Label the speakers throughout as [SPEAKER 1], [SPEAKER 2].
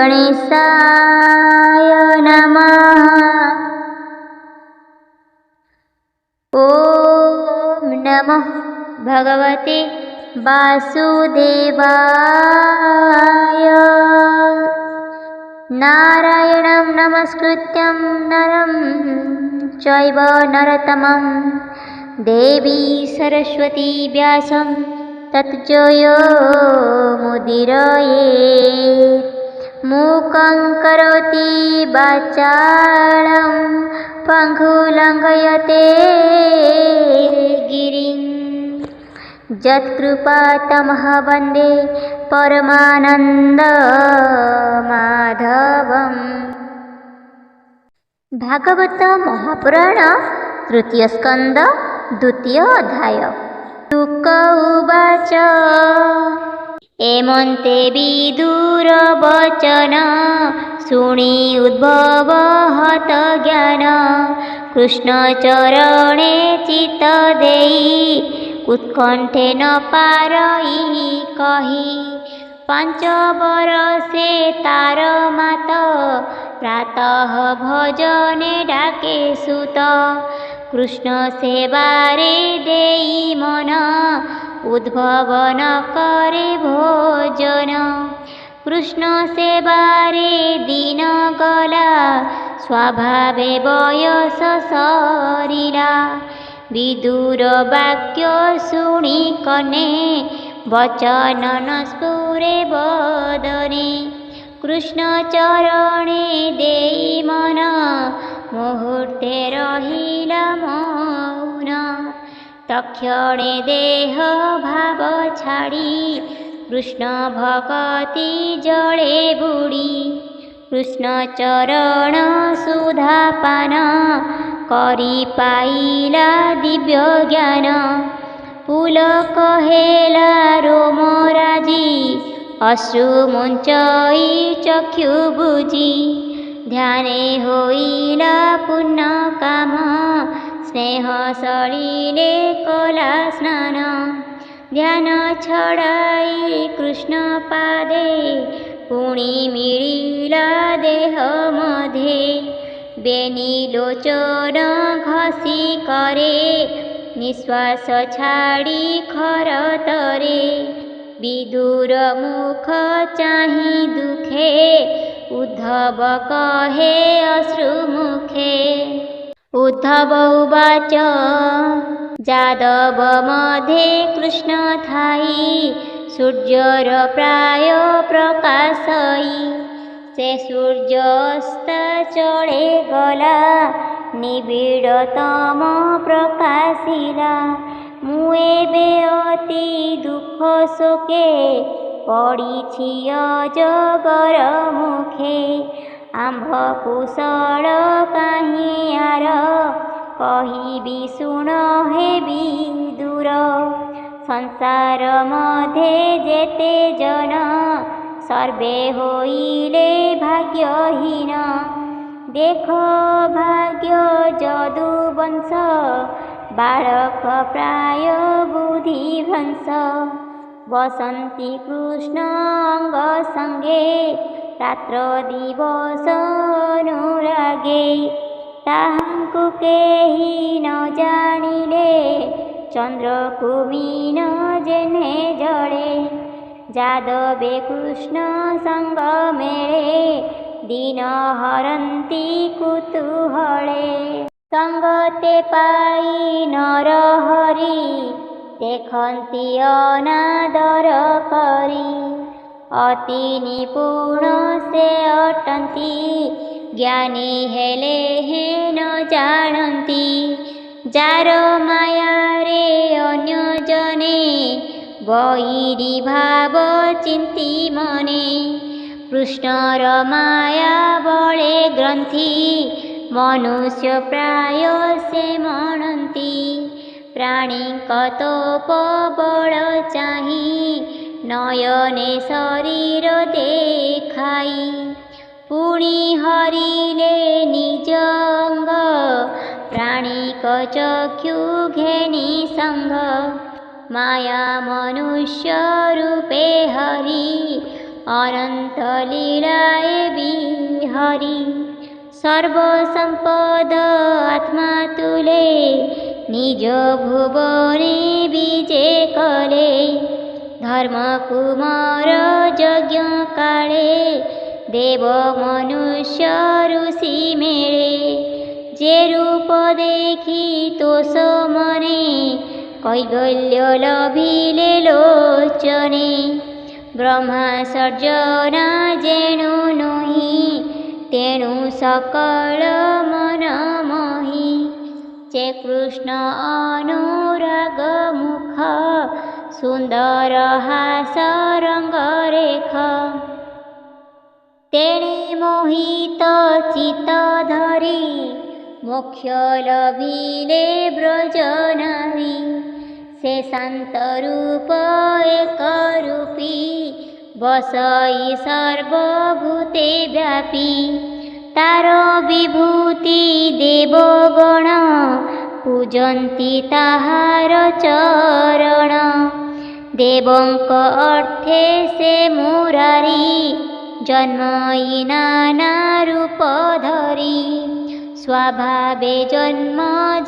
[SPEAKER 1] गणेशाय नमः। ॐ नमः भगवते वासुदेवाय। नारायणं नमस्कृत्यं नरं चैव नरोत्तमं देवी सरस्वती व्यासं ततो मुदीरयेत्। मूकं करोति वाचालं पङ्गुं लङ्घयते गिरिं। यत्कृपातमहं वन्दे परमानन्दमाधवम्। भागवत महापुराण तृतीय स्कंद द्वितीय अध्याय। शुक उवाच एमन्ते विदुर वचन शुणि उद्भव हत ज्ञान। कृष्णचरणे चित्त देई उत्कण्ठे न पारई कही। 5 बरसे तार मात प्रातः भजने डाके सुत। कृष्ण सेवारे देई मन उद्भव न करे भोजन। कृष्ण सेवारे दिन गला स्वभावे बयस सरिला। विदुर वाक्य शुणि कने वचन न स्फुरे बदने। कृष्ण चरणे देई मन मुहूर्ते रहिला मौन। तक्षणे देह भाव छाड़ी कृष्ण भक्ति जले बुड़ी। कृष्ण चरण सुधा पान करी पाइला दिव्य ज्ञान। पुलक हेला रोम राजी अश्रु मुंचई चक्षु बुझी। ध्याने होइला पुण्य काम स्नेह सलिले कला स्नान। ध्यान छड़ाई कृष्ण पादे पुणी मिलिला देह मधे। बेनी लोचन घसी करे निश्वास छाड़ी खरतरे। विदुर मुख चाहि दुखे उद्धव कहे अश्रुमुखे। उद्धव उवाच जादव मध्ये कृष्ण थाई सूर्यर प्राय प्रकाशई। से सूर्यास्त चढ़े गला निबिड़तम प्रकाशिला। मुएबे अति दुख शोके पड़िछि अजगर मुखे। आंभ कुशल काहियार कहिबि शुण हे विदुर। संसार मध्ये जेते जन सर्वे होइले भाग्यहीन। देख भाग्य जदुवंश बालक प्राय बुद्धिभ्रंश। बसंती कृष्ण अंग संगे रात्र दिवस अनुरागे। ताहांकु केहि न जानिले चंद्र कुमीन जेने जड़े। जादवे कृष्ण संग मेळे दिन हरंती कुतूहले। संगते पाई नर हरि देखंती अनादर करी। अति निपुण से अटंती ज्ञानी हेले हे न जानती। जार माया रे अन्य जने वैरी भाव चिंती मने। कृष्णर माया बळे ग्रंथि मनुष्य प्राय से मनंती। प्राणी कतोप बळ चाही नयने शरीर देखाई। पुणी हरिले निज अंग प्राणिक चक्षु घेनी संग। माया मनुष्य रूपे हरि अनंत लीलाए बिहारी। सर्वसंपद आत्मा तुले निज भुवने विजे कले। धर्म कुमार यज्ञ काले देव मनुष्य ऋषि मेले। जे रूप देखी तोष मने कैवल्य लभिले लोचने। ब्रह्मा सर्जना जेणु नोहि तेणु सकल मन मोहि। जे कृष्ण अनुराग मुख सुंदर हास रंग रेख। तेणे मोहित चित्त धरी मोक्ष लभिले ब्रज नारी। से शांत रूप एक रूपी बसई सर्वभूते व्यापी। तार विभूति देवगण पूजन्ति ताहार चरण। देवंक अर्थे से मुरारी जन्मई नाना रूप धरी। स्वभावे जन्म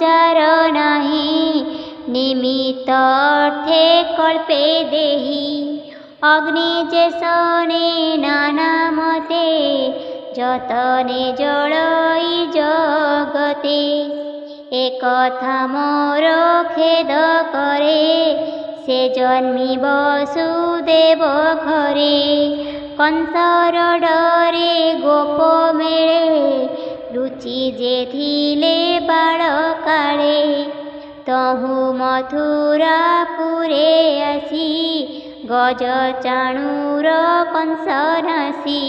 [SPEAKER 1] जार नाही निमित्त अर्थे कल्पे देहि। अग्नि जेसने नाना मते जतने जड़ई जगते। एक कथा मोर खेद करे से जन्मी वसुदेव घरे। कंसर डरे गोप मेले रुचि जे थिले बाळ काळे। तहु मथुरा पुरे आसी गज चाणूर कंस नासी।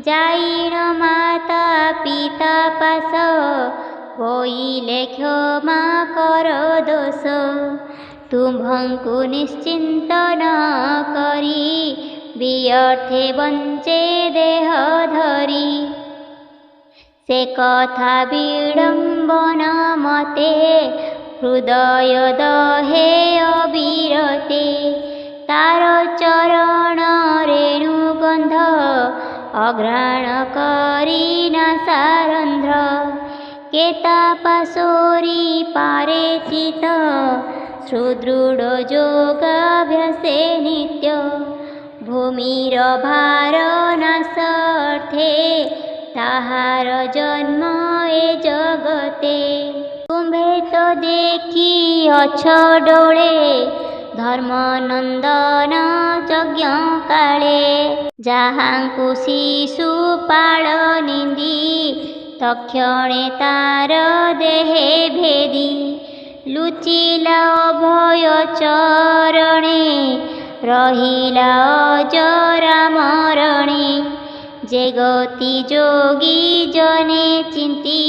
[SPEAKER 1] जाइन माता पिता पास होइले क्षमा कर दोष। तुम्भंकु निश्चिंत न करी व्यर्थे बंचे देह धरी। से कथा विडंबन मते हृदय दहे अविरते। तार चरण रेणु गंध अघ्राण करी नासारंध्र। केता पाशोरी पारे चित सुदृढ़ योगाभ्यासे नित्य। भूमिर भार नाशार्थे ताहार जन्म ए जगते। तुम्भे तो देखी अछ डोळे धर्मनंदन यज्ञ काले। जाहांकु शिशुपाल निंदी तक्षणे तार देहे भेदी। लुचिला अभय चरणे रहिला अजरा मरणे। जे गति जोगी जने चिंती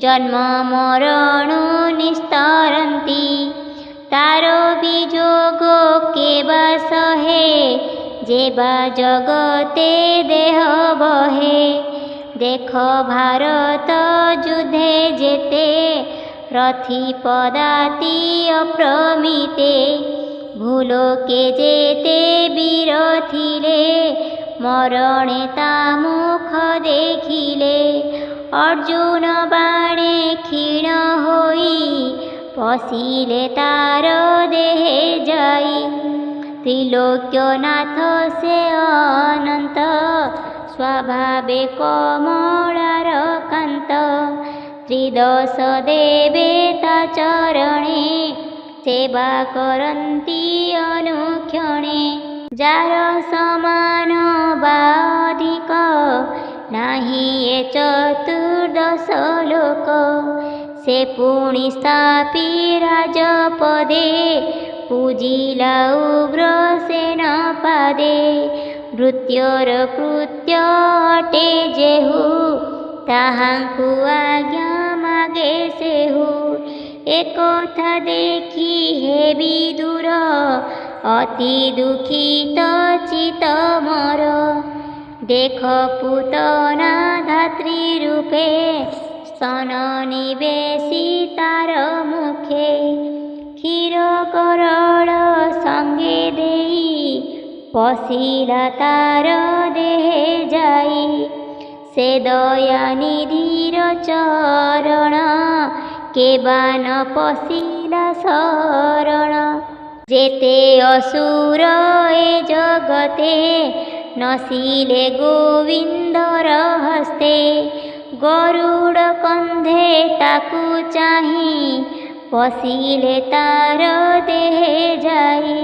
[SPEAKER 1] जन्म मरणु निस्तरंती। तारो विजोग केबा सहे जेबा जगते देह बहे। देख भारत युद्धे जेते रथी पदाति अप्रमिते। भूलो के जेते वीर थिले मरणे ता मुख देखिले। अर्जुन बाणे क्षीण होई पशिले तार देहे जाई। त्रिलोक्यनाथ से अनंत स्वभावे कमलार कांत। त्रिदश देवे ता चरणे सेवा करन्ति अनुक्षणे। जार समान बाधिक नाही ए चतुर्दश लोक। से पुणी स्थापी राजपदे पूजिला उग्र सेनापदे। भृत्यर कृत्य अटे जेहु ताहांकु आज्ञा मागे सेहु। एक कथा देखी हे विदुर अति दुखित चित मोर। देख पूतना धात्री रूपे स्तन निवेशी तार मुखे। क्षीर करल संगे देई ପଶିଲା ତାର ଦେହେ ଯାଇ। ସେ ଦୟାନିଧିର ଚରଣ କେବା ନ ପଶିଲା ଶରଣ। ଯେତେ ଅସୁର ଏ ଜଗତେ ନସିଲେ ଗୋବିନ୍ଦର ହସ୍ତେ। ଗରୁଡ଼ କନ୍ଧେ ତାକୁ ଚାହିଁ ପଶିଲେ ତାର ଦେହେ ଯାଇ।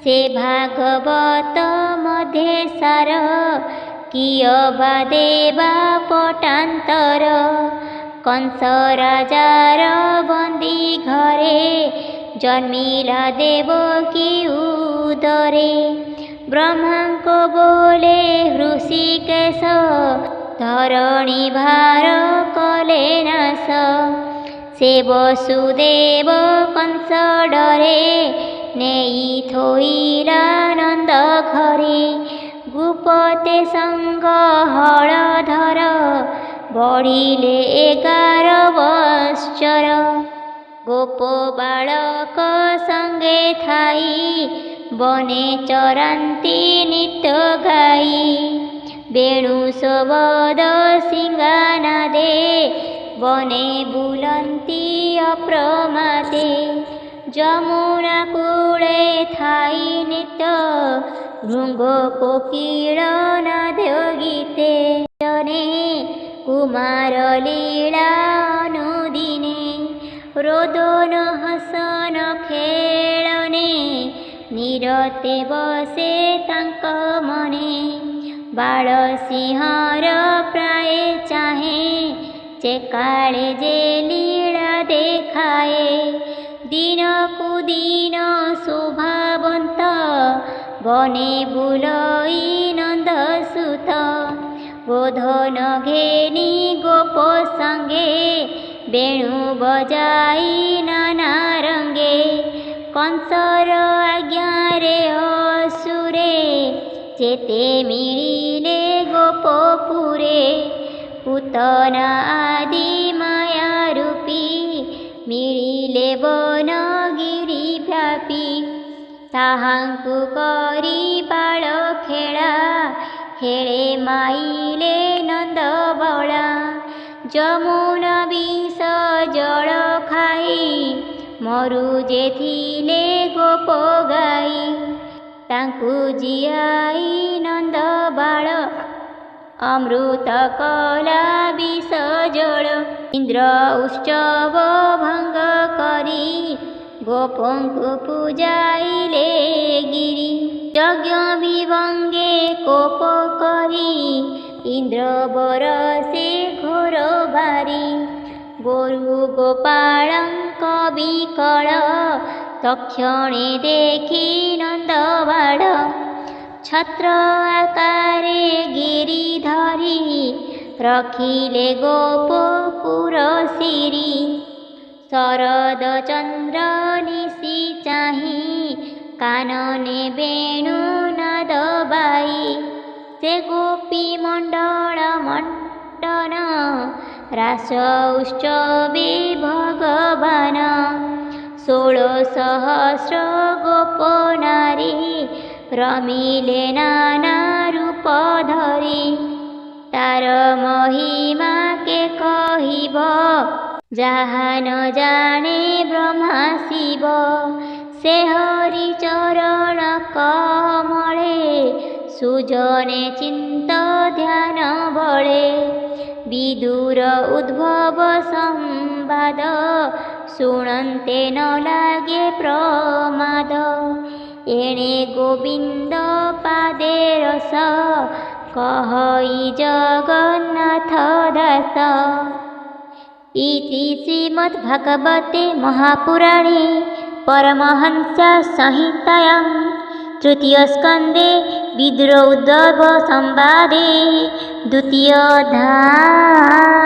[SPEAKER 1] ସେ ଭାଗବତ ମଧ୍ୟେ ସାର କିୟ ବା ଦେବା ପଟାନ୍ତର। କଂସ ରାଜାର ବନ୍ଦୀ ଘରେ ଜନ୍ମିଲା ଦେବକୀ ଉଦରେ। ବ୍ରହ୍ମାଙ୍କ ବୋଲେ ହୃଷିକେଶ ଧରଣୀ ଭାର କଲେ ନାଶ। ସେ ବସୁଦେବ କଂସ ଡରେ ନେଇ ଥୋଇଲା ନନ୍ଦ ଘରେ। ଗୋପତେ ସଙ୍ଗ ହଳଧର ବଢ଼ିଲେ 11 ବର୍ଷର। ଗୋପ ବାଳକ ସଙ୍ଗେ ଥାଇ ବନେ ଚରାନ୍ତି ନିତ୍ୟ ଗାଇ। ବେଣୁ ଶବଦ ସିଂହାନାଦେ ବନେ ବୁଲନ୍ତି ଅପ୍ରମାଦେ। ଯମୁନା କୂଳେ ଥାଇ ନିତ୍ୟ ଭୃଙ୍ଗ କୋକିଳ ନାଦ ଗୀତେ। ଜନେ କୁମାର ଲୀଳା ଅନୁଦିନେ ରୋଦନ ହସନ ଖେଳନେ। ନିରତେ ବସେ ତାଙ୍କ ମନେ ବାଳ ସିଂହର ପ୍ରାୟ ଚାହେଁ। ଯେ କାଳେ ଯେ ଲୀଳା ଦେଖାଏ ଦିନକୁ ଦିନ ଶୋଭାବନ୍ତ। ବନେ ବୁଲଇ ନନ୍ଦସୁତ ଗୋଧନ ଘେନି ଗୋପ ସଙ୍ଗେ। ବେଣୁ ବଜାଇ ନାନା ରଙ୍ଗେ କଂସର ଆଜ୍ଞାରେ ଅସୁରେ। ଯେତେ ମିଳିଲେ ଗୋପପୁରେ ପୂତନା ଆଦି ମାୟା ରୂପୀ। ମିଳିଲେ ବନଗିରି ବ୍ୟାପୀ ତାହାଙ୍କୁ କରି ବାଳ ଖେଳା। ହେଳେ ମାଇଲେ ନନ୍ଦ ବଳା ଯମୁନା ବିଷ ଜଳ ଖାଇ। ମରୁ ଯେ ଥିଲେ ଗୋପ ଗାଇ ତାଙ୍କୁ ଜିଆଇ ନନ୍ଦ ବାଳ ଅମୃତ କଲା ବିଷ ଜଳ। ଇନ୍ଦ୍ର ଉତ୍ସବ ଭଙ୍ଗ କରି ଗୋପଙ୍କୁ ପୂଜାଇଲେ ଗିରି। ଯଜ୍ଞ ବିଭଙ୍ଗେ କୋପ କରି ଇନ୍ଦ୍ର ବରଷେ ଘୋର ବାରି। ଗୋରୁ ଗୋପାଳଙ୍କ ବିକଳ ତକ୍ଷଣେ ଦେଖି ନନ୍ଦ ବାଳ। ଛତ୍ର ଆକାରେ ଗିରି ଧରି ରଖିଲେ ଗୋପପୁର ଶିରି। ଶରଦ ଚନ୍ଦ୍ର ନିଶି ଚାହିଁ କାନନେ ବେଣୁ ନାଦ ବାଇ। ସେ ଗୋପୀ ମଣ୍ଡଳ ମଣ୍ଡନ ରାସ ଉତ୍ସବେ ଭଗବାନ। 16 ସହସ୍ର ଗୋପ ନାରୀ ରମିଲେ ନାନା ରୂପ ଧରି। ତାର ମହିମା କେ କହିବ ଯାହା ନ ଜାଣେ ବ୍ରହ୍ମା ଶିବ। ସେ ହରି ଚରଣ କମଳେ ସୁଜନେ ଚିନ୍ତ ଧ୍ୟାନ ବଳେ। ବିଦୁର ଉଦ୍ଭବ ସମ୍ବାଦ ଶୁଣନ୍ତେ ନ ଲାଗେ ପ୍ରମାଦ। ଏଣେ ଗୋବିନ୍ଦ ପାଦେ ରସ କହଇ ଜଗନ୍ନାଥ ଦାସ। ଇତି ଶ୍ରୀମଦ୍ଭାଗବତେ ମହାପୁରାଣେ ପରମହଂସ ସଂହିତାୟାଂ ତୃତୀୟ ସ୍କନ୍ଧେ ବିଦୁର ଉଦ୍ଭବ ସମ୍ବାଦେ ଦ୍ୱିତୀୟ ଅଧ୍ୟାୟ।